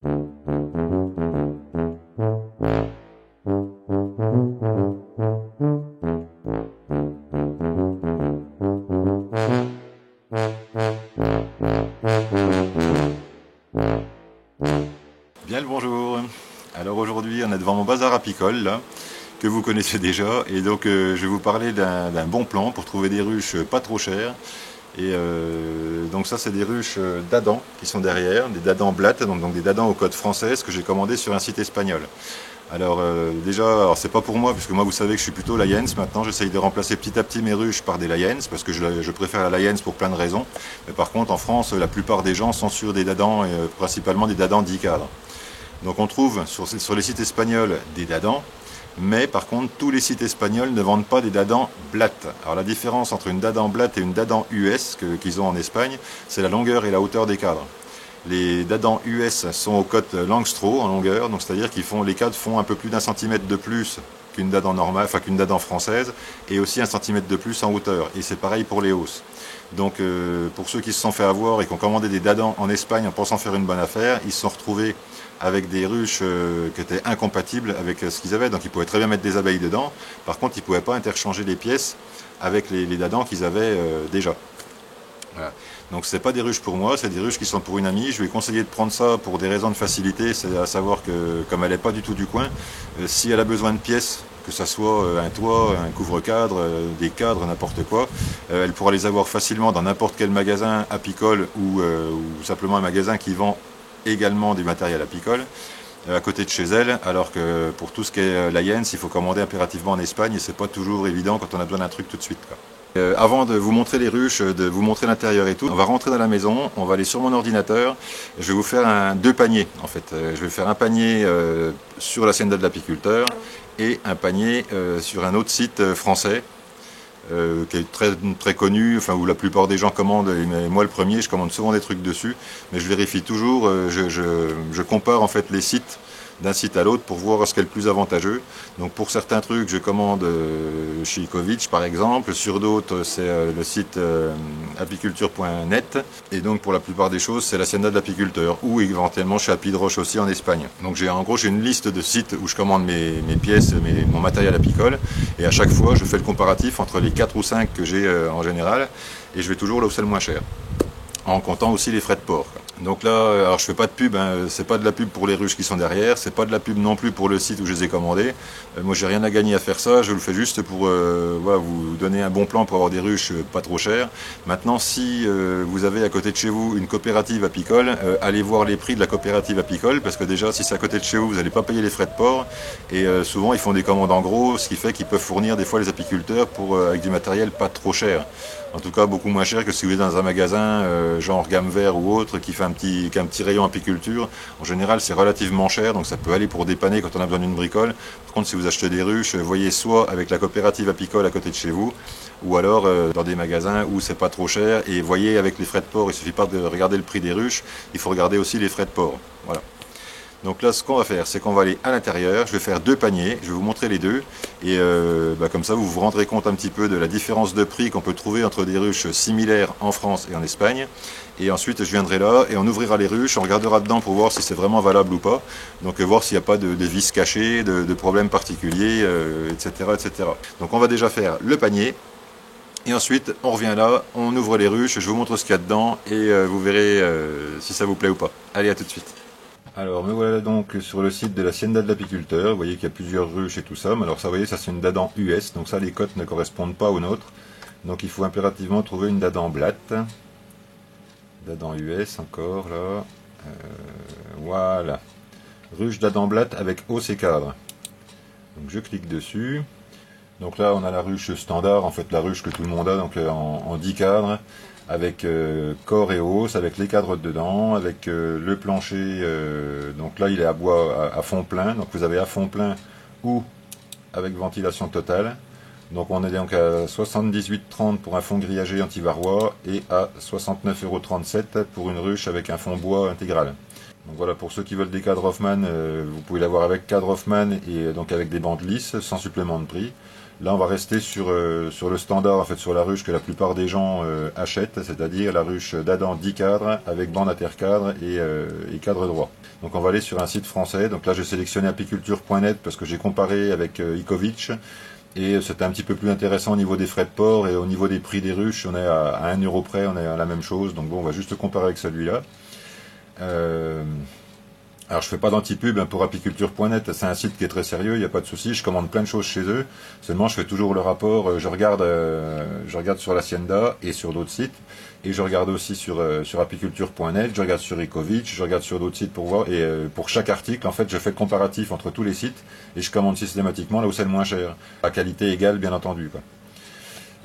Bien le bonjour. Alors aujourd'hui on est devant mon bazar apicole là, que vous connaissez déjà, et donc je vais vous parler d'un bon plan pour trouver des ruches pas trop chères. Et donc ça c'est des ruches d'Adam qui sont derrière, des Dadan blattes, donc des Dadan aux côtes françaises que j'ai commandées sur un site espagnol. Alors déjà, alors c'est pas pour moi, puisque moi vous savez que je suis plutôt Layens. Maintenant j'essaye de remplacer petit à petit mes ruches par des Layens, parce que je préfère la Layens pour plein de raisons. Mais par contre en France, la plupart des gens sont sur des Dadan, et principalement des Dadan 10 cadres. Donc on trouve sur les sites espagnols des Dadan, mais par contre tous les sites espagnols ne vendent pas des Dadan blattes. Alors la différence entre une Dadan blatte et une Dadan US qu'ils ont en Espagne, c'est la longueur et la hauteur des cadres. Les Dadan US sont aux côtes Langstroth en longueur, donc c'est-à-dire qu'ils les cadres font un peu plus d'un centimètre de plus qu'une Dadan normale, enfin qu'une Dadan française, et aussi un centimètre de plus en hauteur. Et c'est pareil pour les hausses. Donc pour ceux qui se sont fait avoir et qui ont commandé des Dadan en Espagne en pensant faire une bonne affaire, ils se sont retrouvés avec des ruches qui étaient incompatibles avec ce qu'ils avaient. Donc ils pouvaient très bien mettre des abeilles dedans. Par contre, ils ne pouvaient pas interchanger les pièces avec les Dadan qu'ils avaient déjà. Voilà. Donc c'est pas des ruches pour moi, c'est des ruches qui sont pour une amie. Je lui ai conseillé de prendre ça pour des raisons de facilité, c'est à savoir que comme elle n'est pas du tout du coin, si elle a besoin de pièces, que ça soit un toit, un couvre-cadre, des cadres, n'importe quoi, elle pourra les avoir facilement dans n'importe quel magasin apicole ou simplement un magasin qui vend également du matériel apicole à côté de chez elle, alors que pour tout ce qui est Layens, il faut commander impérativement en Espagne et c'est pas toujours évident quand on a besoin d'un truc tout de suite, quoi. Avant de vous montrer les ruches, de vous montrer l'intérieur et tout, on va rentrer dans la maison, on va aller sur mon ordinateur, je vais vous faire deux paniers en fait. Je vais faire un panier sur l'Hacienda de l'apiculteur et un panier sur un autre site français qui est très connu, enfin où la plupart des gens commandent, mais moi le premier, je commande souvent des trucs dessus, mais je vérifie toujours, je compare en fait les sites d'un site à l'autre pour voir ce qui est le plus avantageux. Donc pour certains trucs, je commande chez Ikovic par exemple, sur d'autres c'est le site apiculture.net, et donc pour la plupart des choses c'est l'Hacienda de l'apiculteur, ou éventuellement chez Apidroche aussi en Espagne. Donc en gros j'ai une liste de sites où je commande mes pièces, mon matériel apicole, et à chaque fois je fais le comparatif entre les 4 ou 5 que j'ai en général, et je vais toujours là où c'est le moins cher, en comptant aussi les frais de port. Donc là, alors je fais pas de pub, hein, c'est pas de la pub pour les ruches qui sont derrière, c'est pas de la pub non plus pour le site où je les ai commandées. Moi j'ai rien à gagner à faire ça, je le fais juste pour voilà, vous donner un bon plan pour avoir des ruches pas trop chères. Maintenant, si vous avez à côté de chez vous une coopérative apicole, allez voir les prix de la coopérative apicole, parce que déjà si c'est à côté de chez vous, vous n'allez pas payer les frais de port, et souvent ils font des commandes en gros, ce qui fait qu'ils peuvent fournir des fois les apiculteurs avec du matériel pas trop cher. En tout cas beaucoup moins cher que si vous êtes dans un magasin genre gamme vert ou autre qui fait un petit rayon apiculture. En général c'est relativement cher, donc ça peut aller pour dépanner quand on a besoin d'une bricole. Par contre si vous achetez des ruches, voyez soit avec la coopérative apicole à côté de chez vous, ou alors dans des magasins où c'est pas trop cher, et voyez avec les frais de port, il suffit pas de regarder le prix des ruches, il faut regarder aussi les frais de port. Voilà. Donc là, ce qu'on va faire, c'est qu'on va aller à l'intérieur, je vais faire deux paniers, je vais vous montrer les deux, et comme ça vous vous rendrez compte un petit peu de la différence de prix qu'on peut trouver entre des ruches similaires en France et en Espagne. Et ensuite je viendrai là et on ouvrira les ruches, on regardera dedans pour voir si c'est vraiment valable ou pas, donc voir s'il n'y a pas de vis cachées, de problèmes particuliers, etc., etc. Donc on va déjà faire le panier. Et ensuite, on revient là, on ouvre les ruches, je vous montre ce qu'il y a dedans, et vous verrez si ça vous plaît ou pas. Allez, à tout de suite. Alors me voilà donc sur le site de l'Hacienda de l'apiculteur, vous voyez qu'il y a plusieurs ruches et tout ça, mais alors ça vous voyez ça c'est une Dadan US, donc ça les cotes ne correspondent pas aux nôtres, donc il faut impérativement trouver une Dadan blatte, Dadan US encore là, voilà, ruche Dadan blatte avec hausse et cadre, donc je clique dessus, donc là on a la ruche standard, en fait la ruche que tout le monde a, donc en 10 cadres, avec corps et hausse, avec les cadres dedans, avec le plancher, donc là il est à bois à fond plein, donc vous avez à fond plein ou avec ventilation totale. Donc on est donc à 78,30 pour un fond grillagé anti-varrois et à 69,37 € pour une ruche avec un fond bois intégral. Donc voilà, pour ceux qui veulent des cadres Hoffman, vous pouvez l'avoir avec cadre Hoffman et donc avec des bandes lisses sans supplément de prix. Là, on va rester sur le standard, en fait, sur la ruche que la plupart des gens achètent, c'est-à-dire la ruche d'Adam 10 cadres avec bande intercadre et cadre droit. Donc on va aller sur un site français. Donc là, j'ai sélectionné apiculture.net parce que j'ai comparé avec Ikovic. Et c'était un petit peu plus intéressant au niveau des frais de port et au niveau des prix des ruches, on est à 1 euro près, on est à la même chose. Donc bon, on va juste comparer avec celui-là. Alors je fais pas d'anti-pub pour apiculture.net, c'est un site qui est très sérieux, il n'y a pas de souci, je commande plein de choses chez eux. Seulement je fais toujours le rapport, je regarde sur l'Hacienda et sur d'autres sites. Et je regarde aussi sur apiculture.net, je regarde sur Ikovic, je regarde sur d'autres sites pour voir. Et pour chaque article, en fait, je fais le comparatif entre tous les sites et je commande systématiquement là où c'est le moins cher. À qualité égale, bien entendu, quoi.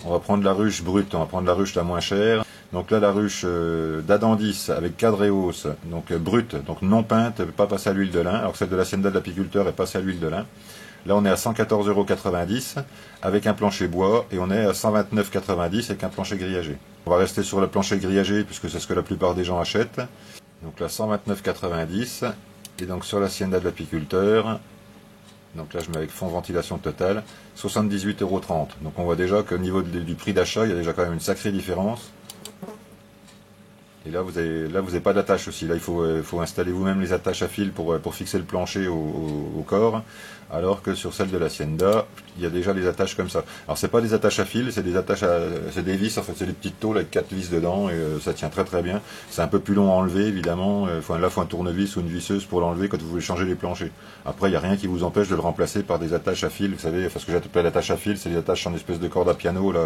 On va prendre la ruche brute, on va prendre la ruche la moins chère. Donc là, la ruche d'Adam 10 avec cadre et hausse, donc brute, donc non peinte, pas passée à l'huile de lin, alors que celle de l'Hacienda de l'apiculteur est passée à l'huile de lin. Là, on est à 114,90 € avec un plancher bois et on est à 129,90 € avec un plancher grillagé. On va rester sur le plancher grillagé puisque c'est ce que la plupart des gens achètent. Donc là, 129,90 € et donc sur l'Hacienda de l'apiculteur, donc là je mets avec fond ventilation totale, 78,30 €. Donc on voit déjà qu'au niveau du prix d'achat, il y a déjà quand même une sacrée différence. Et là, vous avez pas d'attache aussi. Là, il faut installer vous-même les attaches à fil pour fixer le plancher au corps. Alors que sur celle de l'Hacienda, il y a déjà les attaches comme ça. Alors, c'est pas des attaches à fil, c'est c'est des vis. En fait, c'est des petites tôles avec 4 vis dedans et ça tient très très bien. C'est un peu plus long à enlever, évidemment. Là, il faut un tournevis ou une visseuse pour l'enlever quand vous voulez changer les planchers. Après, il n'y a rien qui vous empêche de le remplacer par des attaches à fil. Vous savez, parce que j'appelle l'attache à fil, c'est des attaches en espèce de corde à piano, là.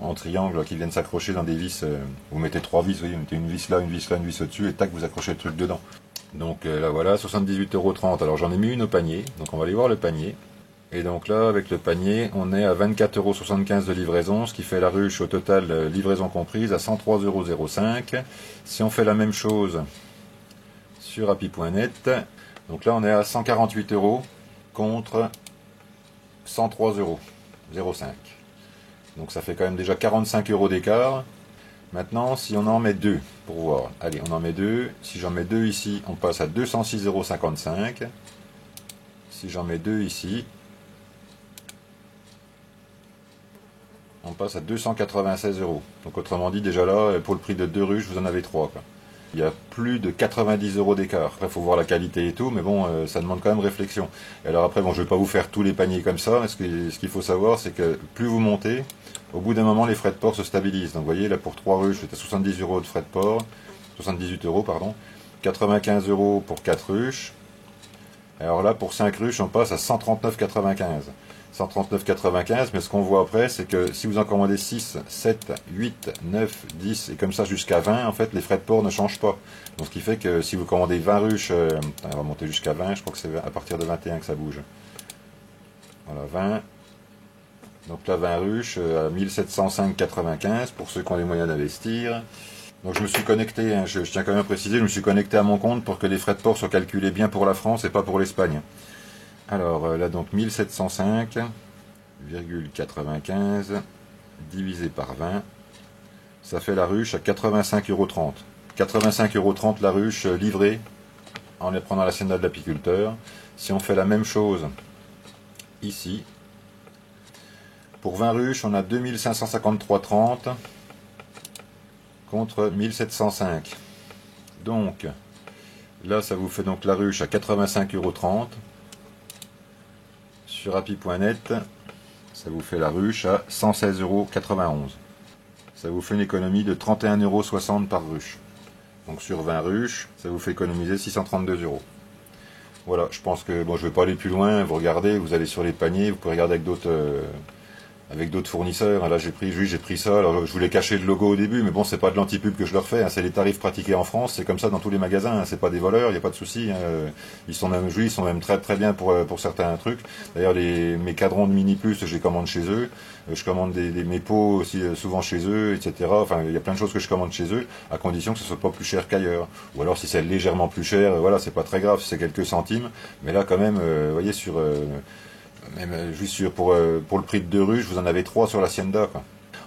En triangle qui viennent s'accrocher dans des vis. Vous mettez 3 vis, vous voyez, vous mettez une vis là, une vis là, une vis au-dessus, et tac, vous accrochez le truc dedans. Donc là voilà, 78,30 €. Alors j'en ai mis une au panier, donc on va aller voir le panier. Et donc là, avec le panier, on est à 24,75 € de livraison, ce qui fait la ruche au total, livraison comprise, à 103,05 €. Si on fait la même chose sur api.net, donc là on est à 148 € contre 103,05 €. Donc ça fait quand même déjà 45 € d'écart. Maintenant, si on en met deux, pour voir. Allez, on en met deux. Si j'en mets deux ici, on passe à 206,55 €. Si j'en mets deux ici, on passe à 296 €. Donc autrement dit, déjà là, pour le prix de deux ruches, vous en avez trois, quoi. Il y a plus de 90 € d'écart. Après, il faut voir la qualité et tout, mais bon, ça demande quand même réflexion. Et alors après, bon, je ne vais pas vous faire tous les paniers comme ça. Ce qu'il faut savoir, c'est que plus vous montez, au bout d'un moment, les frais de port se stabilisent. Donc vous voyez, là pour 3 ruches, j'étais à 78 € de frais de port. 78 €, pardon. 95 € pour 4 ruches. Alors là, pour 5 ruches, on passe à 139,95 €. 139,95, mais ce qu'on voit après, c'est que si vous en commandez 6, 7, 8, 9, 10 et comme ça jusqu'à 20, en fait, les frais de port ne changent pas. Donc ce qui fait que si vous commandez 20 ruches, on va monter jusqu'à 20, je crois que c'est à partir de 21 que ça bouge. Voilà, 20. Donc là, 20 ruches à 1705,95 pour ceux qui ont les moyens d'investir. Donc je me suis connecté, hein, je tiens quand même à préciser, je me suis connecté à mon compte pour que les frais de port soient calculés bien pour la France et pas pour l'Espagne. Alors là donc 1705,95 divisé par 20, ça fait la ruche à 85,30 €. 85,30 € la ruche livrée en les prenant à l'Hacienda de l'apiculteur. Si on fait la même chose ici, pour 20 ruches on a 2553,30 € contre 1705. Donc là ça vous fait donc la ruche à 85,30 €. Sur api.net, ça vous fait la ruche à 116,91 €. Ça vous fait une économie de 31,60 € par ruche. Donc sur 20 ruches, ça vous fait économiser 632 €. Voilà, je pense que bon, je ne vais pas aller plus loin. Vous regardez, vous allez sur les paniers, vous pouvez regarder avec d'autres fournisseurs. Là j'ai pris ça. Alors je voulais cacher le logo au début, mais bon, c'est pas de l'anti-pub que je leur fais, hein. C'est les tarifs pratiqués en France, c'est comme ça dans tous les magasins, hein. C'est pas des voleurs, il n'y a pas de souci, hein. Ils sont même très très bien pour certains trucs. D'ailleurs mes cadrons de Mini Plus, je les commande chez eux. Je commande mes pots aussi souvent chez eux, etc. Enfin, il y a plein de choses que je commande chez eux, à condition que ce soit pas plus cher qu'ailleurs. Ou alors si c'est légèrement plus cher, voilà, c'est pas très grave, si c'est quelques centimes. Mais là quand même, vous voyez même juste pour le prix de deux ruches, vous en avez trois sur l'Hacienda, quoi.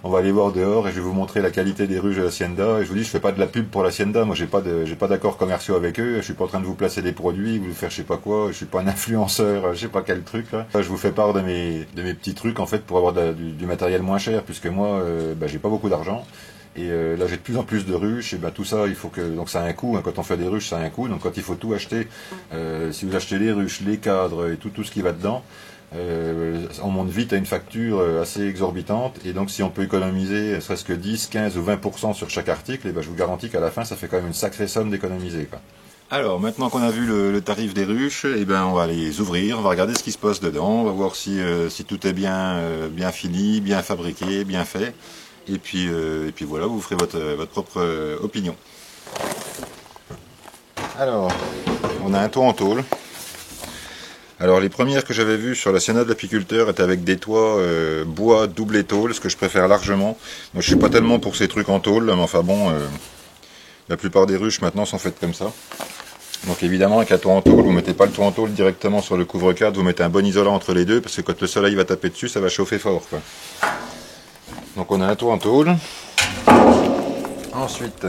On va aller voir dehors et je vais vous montrer la qualité des ruches de l'Hacienda. Et je vous dis, je fais pas de la pub pour l'Hacienda. Moi, j'ai pas d'accords commerciaux avec eux. Je suis pas en train de vous placer des produits, vous faire je sais pas quoi. Je suis pas un influenceur, je sais pas quel truc là. Je vous fais part de mes petits trucs en fait pour avoir du matériel moins cher, puisque moi, j'ai pas beaucoup d'argent. Et là j'ai de plus en plus de ruches, et tout ça il faut que, donc ça a un coût, hein, quand on fait des ruches ça a un coût, donc quand il faut tout acheter, si vous achetez les ruches, les cadres et tout ce qui va dedans, on monte vite à une facture assez exorbitante, et donc si on peut économiser serait-ce que 10, 15 ou 20% sur chaque article, et je vous garantis qu'à la fin ça fait quand même une sacrée somme d'économiser, quoi. Alors maintenant qu'on a vu le tarif des ruches, on va les ouvrir, on va regarder ce qui se passe dedans, on va voir si tout est bien fini, bien fabriqué, bien fait. Et puis voilà, vous ferez votre propre opinion. Alors, on a un toit en tôle. Alors les premières que j'avais vues sur la Hacienda de l'apiculteur étaient avec des toits bois double tôle, ce que je préfère largement. Moi je suis pas tellement pour ces trucs en tôle, mais enfin bon, la plupart des ruches maintenant sont faites comme ça. Donc évidemment avec un toit en tôle, vous mettez pas le toit en tôle directement sur le couvre-cadre, vous mettez un bon isolant entre les deux, parce que quand le soleil va taper dessus, ça va chauffer fort, quoi. Donc on a un toit en tôle. Ensuite,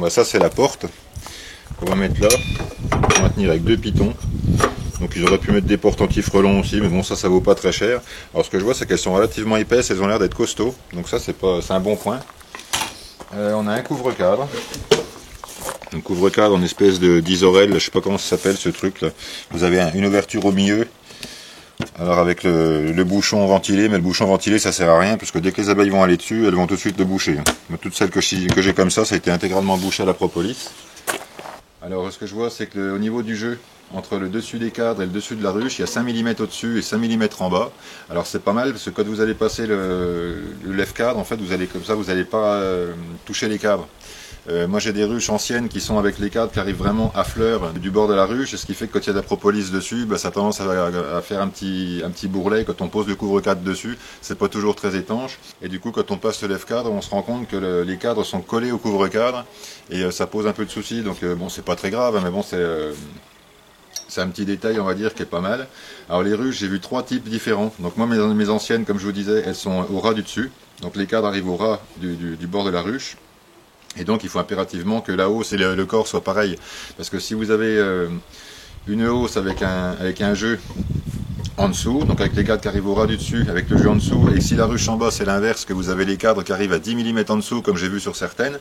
ça c'est la porte qu'on va mettre là. On va tenir avec 2 pitons. Donc ils auraient pu mettre des portes anti-frelons aussi, mais bon ça vaut pas très cher. Alors ce que je vois c'est qu'elles sont relativement épaisses, elles ont l'air d'être costauds. Donc ça c'est un bon point. On a un couvre-cadre. Un couvre-cadre en espèce d'isorel, je sais pas comment ça s'appelle ce truc là. Vous avez une ouverture au milieu. Alors avec le bouchon ventilé, mais le bouchon ventilé ça sert à rien, parce que dès que les abeilles vont aller dessus, elles vont tout de suite le boucher. Mais toutes celles que j'ai comme ça a été intégralement bouché à la propolis. Alors ce que je vois c'est que au niveau du jeu, entre le dessus des cadres et le dessus de la ruche, il y a 5 mm au-dessus et 5 mm en bas. Alors c'est pas mal, parce que quand vous allez passer le lève-cadre, en fait vous allez comme ça, vous n'allez pas toucher les cadres. Moi j'ai des ruches anciennes qui sont avec les cadres qui arrivent vraiment à fleur du bord de la ruche, et ce qui fait que quand il y a de la propolis dessus, ça a tendance à faire un petit bourrelet quand on pose le couvre-cadre dessus. C'est pas toujours très étanche, et du coup quand on passe le lève-cadre, on se rend compte que les cadres sont collés au couvre-cadre, et ça pose un peu de soucis. Donc bon, c'est pas très grave, hein, mais bon c'est un petit détail, on va dire, qui est pas mal. Alors les ruches, j'ai vu 3 types différents. Donc moi mes anciennes, comme je vous disais, elles sont au ras du dessus, donc les cadres arrivent au ras du bord de la ruche. Et donc il faut impérativement que la hausse et le corps soient pareils. Parce que si vous avez une hausse avec un jeu en dessous, donc avec les cadres qui arrivent au ras du dessus, avec le jeu en dessous, et si la ruche en bas c'est l'inverse, que vous avez les cadres qui arrivent à 10 mm en dessous, comme j'ai vu sur certaines,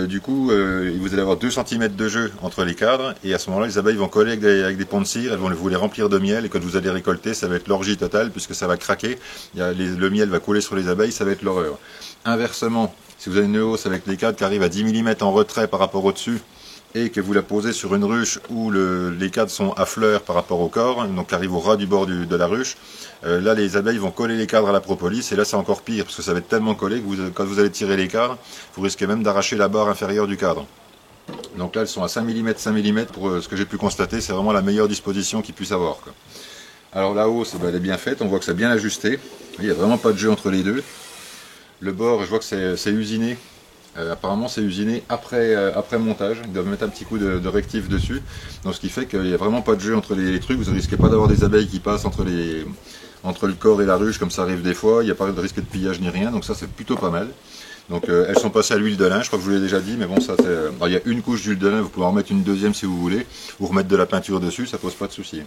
du coup vous allez avoir 2 cm de jeu entre les cadres, et à ce moment là les abeilles vont coller avec des ponts de cire, elles vont vous les remplir de miel, et quand vous allez récolter ça va être l'orgie totale, puisque ça va craquer, le miel va couler sur les abeilles, ça va être l'horreur. Inversement, si vous avez une hausse avec les cadres qui arrivent à 10 mm en retrait par rapport au dessus, et que vous la posez sur une ruche où les cadres sont à fleur par rapport au corps, donc qui arrivent au ras du bord de la ruche, là les abeilles vont coller les cadres à la propolis, et là c'est encore pire, parce que ça va être tellement collé que quand vous allez tirer les cadres, vous risquez même d'arracher la barre inférieure du cadre. Donc là elles sont à 5 mm, 5 mm, pour ce que j'ai pu constater, c'est vraiment la meilleure disposition qu'ils puissent avoir, quoi. Alors la hausse, elle est bien faite, on voit que c'est bien ajusté, il n'y a vraiment pas de jeu entre les deux. Le bord, je vois que c'est usiné. Apparemment, c'est usiné après montage. Ils doivent mettre un petit coup de rectif dessus. Donc, ce qui fait qu'il n'y a vraiment pas de jeu entre les trucs. Vous ne risquez pas d'avoir des abeilles qui passent entre le corps et la ruche, comme ça arrive des fois. Il n'y a pas de risque de pillage ni rien. Donc, ça, c'est plutôt pas mal. Donc, elles sont passées à l'huile de lin. Je crois que je vous l'ai déjà dit. Mais bon, ça, c'est. Il y a une couche d'huile de lin. Vous pouvez en remettre une deuxième si vous voulez. Ou remettre de la peinture dessus. Ça pose pas de souci.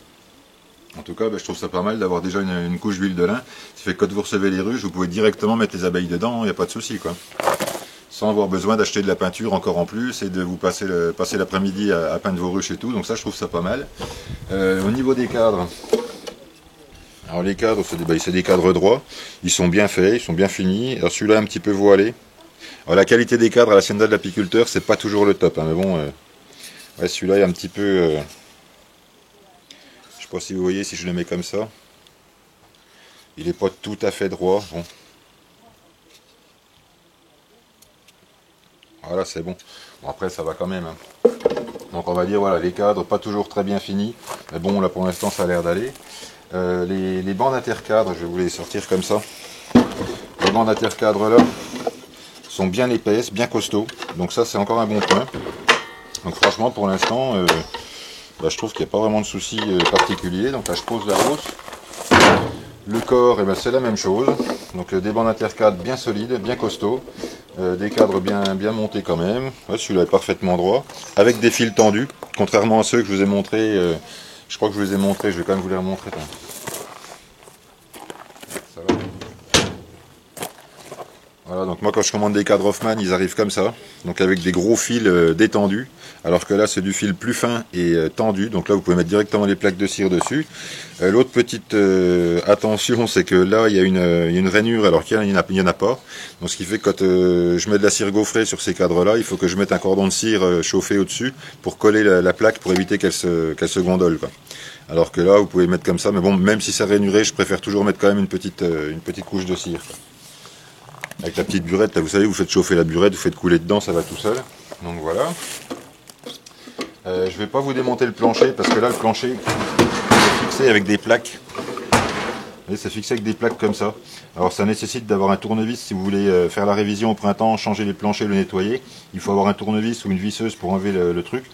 En tout cas, je trouve ça pas mal d'avoir déjà une couche d'huile de lin. Ça fait que quand vous recevez les ruches, vous pouvez directement mettre les abeilles dedans, il n'y a pas de souci, quoi. Sans avoir besoin d'acheter de la peinture encore en plus et de vous passer l'après-midi à peindre vos ruches et tout. Donc ça, je trouve ça pas mal. Au niveau des cadres, alors les cadres, c'est des cadres droits. Ils sont bien faits, ils sont bien finis. Alors celui-là un petit peu voilé. Alors la qualité des cadres à la Hacienda de l'apiculteur, c'est pas toujours le top, hein, mais bon, ouais, celui-là est un petit peu... Je sais pas si vous voyez, si je le mets comme ça, il n'est pas tout à fait droit. Bon. Voilà, c'est bon. Bon, après ça va quand même, hein. Donc on va dire, voilà, les cadres pas toujours très bien finis, mais bon, là pour l'instant ça a l'air d'aller. Les bandes intercadres, je vais vous les sortir comme ça. Les bandes intercadres là sont bien épaisses, bien costauds, donc ça c'est encore un bon point. Donc franchement pour l'instant, je trouve qu'il n'y a pas vraiment de souci particulier. Donc là je pose la hausse. Le corps, eh ben, c'est la même chose. Donc des bandes intercadres bien solides, bien costauds. Des cadres bien montés quand même. Ouais, celui-là est parfaitement droit. Avec des fils tendus. Contrairement à ceux que je vous ai montrés. Je crois que je vous les ai montrés. Je vais quand même vous les remontrer. Ça va. Voilà, donc moi quand je commande des cadres Hoffman, ils arrivent comme ça. Donc avec des gros fils détendus. Alors que là c'est du fil plus fin et tendu. Donc là vous pouvez mettre directement les plaques de cire dessus. L'autre petite attention, c'est que là il y a une rainure alors qu'il n'y en a pas. Donc ce qui fait que quand je mets de la cire gaufrée sur ces cadres là, il faut que je mette un cordon de cire chauffé au-dessus pour coller la plaque pour éviter qu'elle se gondole, quoi. Alors que là vous pouvez mettre comme ça. Mais bon, même si c'est rainuré, je préfère toujours mettre quand même une petite couche de cire, quoi. Avec la petite burette, là, vous savez, vous faites chauffer la burette, vous faites couler dedans, ça va tout seul. Donc voilà. Je vais pas vous démonter le plancher parce que là le plancher est fixé avec des plaques. Et c'est fixé avec des plaques comme ça. Alors ça nécessite d'avoir un tournevis si vous voulez faire la révision au printemps, changer les planchers, le nettoyer. Il faut avoir un tournevis ou une visseuse pour enlever le truc.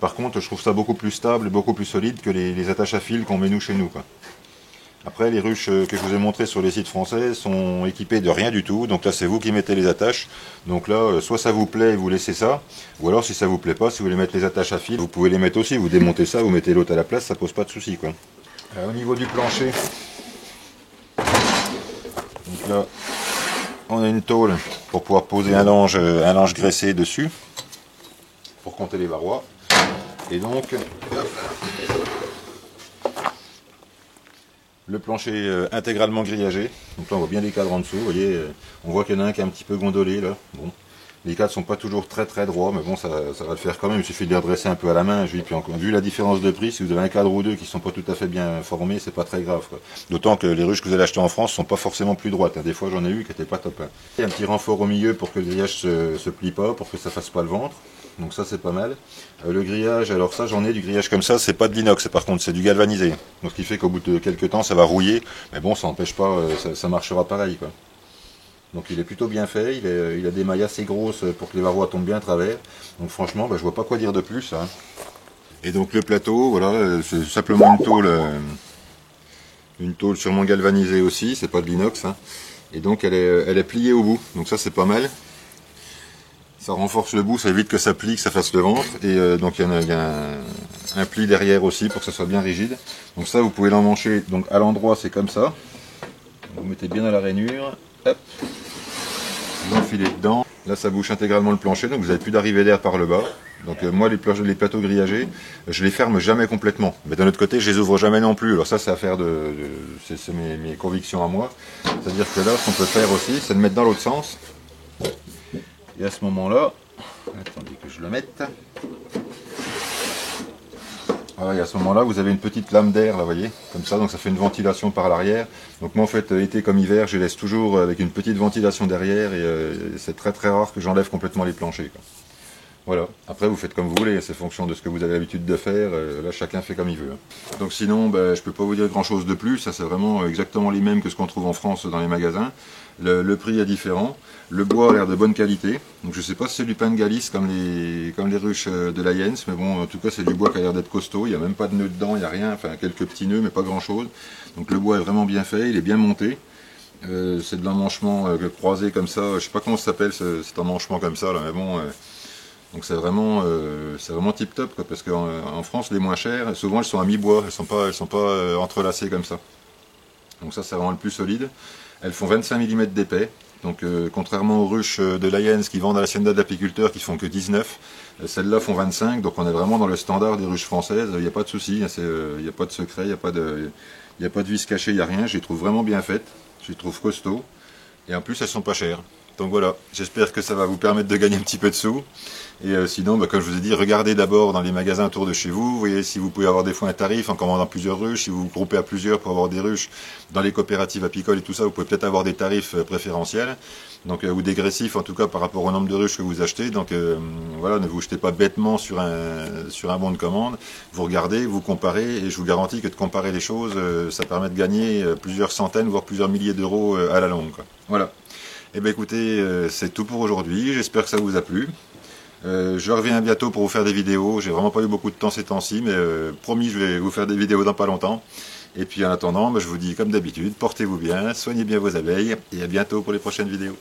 Par contre je trouve ça beaucoup plus stable et beaucoup plus solide que les attaches à fil qu'on met nous chez nous, quoi. Après, les ruches que je vous ai montrées sur les sites français sont équipées de rien du tout. Donc là, c'est vous qui mettez les attaches. Donc là, soit ça vous plaît, vous laissez ça. Ou alors, si ça vous plaît pas, si vous voulez mettre les attaches à fil, vous pouvez les mettre aussi. Vous démontez ça, vous mettez l'autre à la place, ça pose pas de souci, quoi. Au niveau du plancher, donc là, on a une tôle pour pouvoir poser un linge graissé dessus, pour compter les parois. Et donc, le plancher intégralement grillagé. Donc là on voit bien les cadres en dessous, vous voyez, on voit qu'il y en a un qui est un petit peu gondolé là. Bon. Les cadres sont pas toujours très droits, mais bon ça va le faire quand même, il suffit de les redresser un peu à la main. Puis vu la différence de prix, si vous avez un cadre ou deux qui sont pas tout à fait bien formés, c'est pas très grave, quoi. D'autant que les ruches que vous allez acheter en France sont pas forcément plus droites, hein. Des fois j'en ai eu qui étaient pas top, hein. Il y a un petit renfort au milieu pour que le grillage se plie pas, pour que ça fasse pas le ventre. Donc ça c'est pas mal. Le grillage, alors ça j'en ai du grillage comme ça, c'est pas de l'inox par contre, c'est du galvanisé. Donc ce qui fait qu'au bout de quelques temps ça va rouiller, mais bon ça n'empêche pas, ça marchera pareil, quoi. Donc il est plutôt bien fait, il a des mailles assez grosses pour que les parois tombent bien à travers. Donc franchement je vois pas quoi dire de plus, hein. Et donc le plateau, voilà, c'est simplement une tôle sûrement galvanisée aussi, c'est pas de l'inox, hein. Et donc elle est pliée au bout, donc ça c'est pas mal. Ça renforce le bout, ça évite que ça plie, que ça fasse le ventre. Et donc il y a un pli derrière aussi pour que ça soit bien rigide. Donc ça vous pouvez l'emmancher. Donc à l'endroit c'est comme ça. Vous mettez bien à la rainure. Hop. Vous enfilez dedans. Là ça bouche intégralement le plancher, donc vous n'avez plus d'arrivée d'air par le bas. Donc moi les plateaux grillagés, je les ferme jamais complètement. Mais d'un autre côté je les ouvre jamais non plus. Alors ça c'est affaire c'est mes convictions à moi. C'est-à-dire que là ce qu'on peut faire aussi, c'est de mettre dans l'autre sens. Et à ce moment-là, attendez que je le mette. Voilà, et à ce moment-là, vous avez une petite lame d'air, là, vous voyez, comme ça, donc ça fait une ventilation par l'arrière. Donc moi, en fait, été comme hiver, je laisse toujours avec une petite ventilation derrière, et c'est très rare que j'enlève complètement les planchers, quoi. Voilà, après vous faites comme vous voulez, c'est fonction de ce que vous avez l'habitude de faire, là chacun fait comme il veut. Donc sinon, je peux pas vous dire grand chose de plus, ça c'est vraiment exactement les mêmes que ce qu'on trouve en France dans les magasins. Le prix est différent, le bois a l'air de bonne qualité, donc je sais pas si c'est du pin de Galice comme les ruches de la Jens, mais bon en tout cas c'est du bois qui a l'air d'être costaud, il n'y a même pas de nœuds dedans, il n'y a rien, enfin quelques petits nœuds mais pas grand chose. Donc le bois est vraiment bien fait, il est bien monté. C'est de l'emmanchement croisé comme ça, je sais pas comment ça s'appelle cet emmanchement comme ça là, mais bon... Donc c'est vraiment tip top, quoi, parce qu'en France les moins chères, souvent elles sont à mi-bois, elles sont pas entrelacées comme ça. Donc ça c'est vraiment le plus solide. Elles font 25 mm d'épais. Donc contrairement aux ruches de Lyens qui vendent à l'hacienda d'apiculteurs qui font que 19, celles-là font 25. Donc on est vraiment dans le standard des ruches françaises. Il n'y a pas de souci, il n'y a pas de secret, il n'y a pas de vis cachée, il n'y a rien. Je les trouve vraiment bien faites, je les trouve costauds. Et en plus elles sont pas chères. Donc voilà, j'espère que ça va vous permettre de gagner un petit peu de sous. Et sinon, comme je vous ai dit, regardez d'abord dans les magasins autour de chez vous. Vous voyez si vous pouvez avoir des fois un tarif en commandant plusieurs ruches. Si vous vous groupez à plusieurs pour avoir des ruches dans les coopératives apicoles et tout ça, vous pouvez peut-être avoir des tarifs préférentiels. Donc, ou dégressifs en tout cas par rapport au nombre de ruches que vous achetez. Donc voilà, ne vous jetez pas bêtement sur un bon de commande. Vous regardez, vous comparez et je vous garantis que de comparer les choses, ça permet de gagner plusieurs centaines, voire plusieurs milliers d'euros à la longue, quoi. Voilà. Eh bien écoutez, c'est tout pour aujourd'hui, j'espère que ça vous a plu. Je reviens bientôt pour vous faire des vidéos, j'ai vraiment pas eu beaucoup de temps ces temps-ci, mais promis je vais vous faire des vidéos dans pas longtemps. Et puis en attendant, je vous dis comme d'habitude, portez-vous bien, soignez bien vos abeilles, et à bientôt pour les prochaines vidéos.